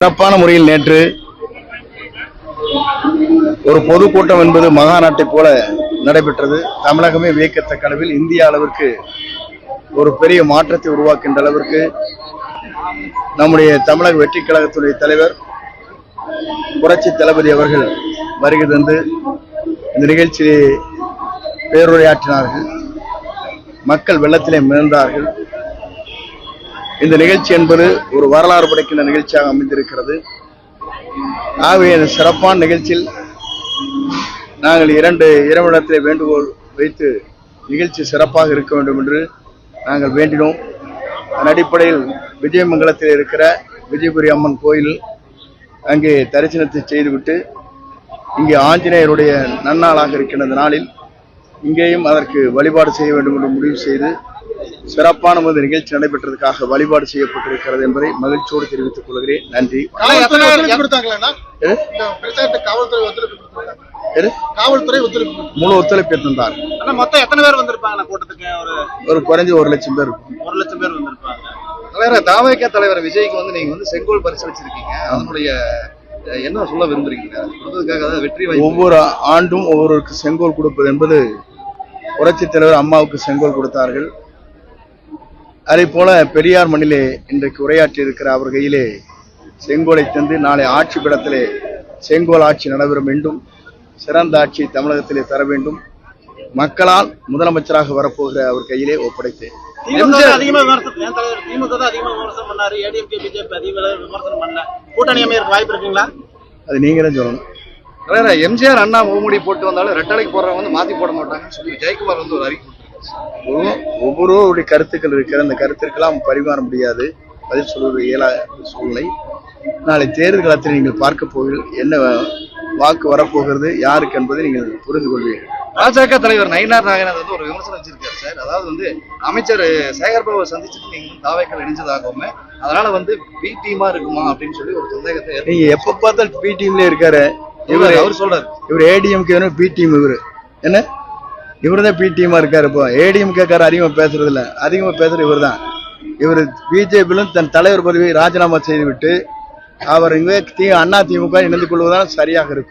சிறப்பான முறையில் நேற்று ஒரு பொதுக்கூட்டம் என்பது மகாநாட்டை போல நடைபெற்றது. தமிழகமே வியக்கத்தக்க அளவில் இந்திய அளவிற்கு ஒரு பெரிய மாற்றத்தை உருவாக்கின்ற அளவிற்கு நம்முடைய தமிழக வெற்றி கழகத்துடைய தலைவர் புரட்சி தளபதி அவர்கள் வருகை தந்து இந்த நிகழ்ச்சியை பேருரையாற்றினார்கள். மக்கள் வெள்ளத்திலே மிதந்தார்கள். இந்த நிகழ்ச்சி என்பது ஒரு வரலாறு படைக்கின்ற நிகழ்ச்சியாக அமைந்திருக்கிறது. ஆகவே இந்த சிறப்பான நிகழ்ச்சியில் நாங்கள் இரவிடத்திலே வேண்டுகோள் வைத்து நிகழ்ச்சி சிறப்பாக இருக்க வேண்டும் என்று நாங்கள் வேண்டினோம். அதன் அடிப்படையில் விஜயமங்கலத்தில் இருக்கிற விஜயபுரி அம்மன் கோயில் அங்கே தரிசனத்தை செய்துவிட்டு இங்கே ஆஞ்சநேயருடைய நன்னாளாக இருக்கின்ற நாளில் இங்கேயும் அதற்கு வழிபாடு செய்ய வேண்டும் என்று முடிவு செய்து சிறப்பான நிகழ்ச்சி நடைபெற்றதுக்காக வழிபாடு செய்யப்பட்டிருக்கிறது என்பதை மகிழ்ச்சியோடு தெரிவித்துக் கொள்கிறேன். நன்றி. முழு ஒத்துழைப்பு தந்தார். மொத்தம் எத்தனை பேர் வந்திருப்பாங்க கூட்டத்துக்கு? ஒரு குறைஞ்ச 1,00,000 பேர். 1,00,000 பேர் வந்திருப்பாங்க. தாவேகா தலைவர் விஜய்க்கு நீங்க செங்கோல் பரிசு வச்சிருக்கீங்க. அதனுடைய என்ன சொல்ல விரும்புறீங்க? வெற்றி ஒவ்வொரு ஆண்டும் ஒவ்வொருக்கு செங்கோல் கொடுப்பது என்பது புரட்சி தலைவர் அம்மாவுக்கு செங்கோல் கொடுத்தார்கள். அதே போல பெரியார் மண்ணிலே இன்றைக்கு உரையாற்றி இருக்கிற அவர் கையிலே செங்கோலை தந்து நாளை ஆட்சி பீடத்திலே செங்கோல் ஆட்சி நடைபெற வேண்டும். சிறந்த ஆட்சியை தமிழகத்திலே தர வேண்டும். மக்களால் முதலமைச்சராக வரப்போகிற அவர் கையிலே ஒப்படைத்தேன். அது நீங்களும் சொல்லணும். எம்ஜிஆர் அண்ணா முகமூடி போட்டு வந்தாலும் ரெட்டலைக்கு போறவங்க மாத்தி போட மாட்டாங்கன்னு சொல்லி ஜெயக்குமார் ஒரு அறிக்கை. ஒவ்வொருவருடைய கருத்துக்கள் இருக்கிற அந்த கருத்திற்கெல்லாம் பரிமாற முடியாது, பதில் சொல்வது இயலாத சூழ்நிலை. நாளை தேர்தல் காலத்தில் நீங்கள் பார்க்க போகிறீர்கள், என்ன வாக்கு வரப்போகிறது யாருக்கு என்பதை நீங்கள் புரிந்து கொள்வீர்கள். பாஜக தலைவர் நயினார் நாகேந்திரன் ஒரு விமர்சனம் வச்சிருக்காரு சார். அதாவது அமைச்சர் சேகர்பாபுவை சந்திச்சுட்டு நீங்க தாவேக்கால் இணைஞ்சதாகவும் அதனால பி டீமா இருக்குமா அப்படின்னு சொல்லி ஒரு சந்தேகத்தை. நீங்க எப்ப பார்த்தாலும் பி டீம்ல இருக்காரு அவர் சொல்றாரு. இவர் ஏடிஎம்கே பி டீம். இவரு என்ன இவருதான் பி டீமா இருக்காரு. இப்போ ஏடிஎம்கேக்கார அதிகமா பேசுறது இல்ல, அதிகமா பேசுறது இவர் தான். இவர் பிஜேபியிலும் தன் தலைவர் பதவியை ராஜினாமா செய்துவிட்டு அவர் இங்கே அண்ணா திமுக இணைந்து கொள்வதால் சரியாக இருக்கும்.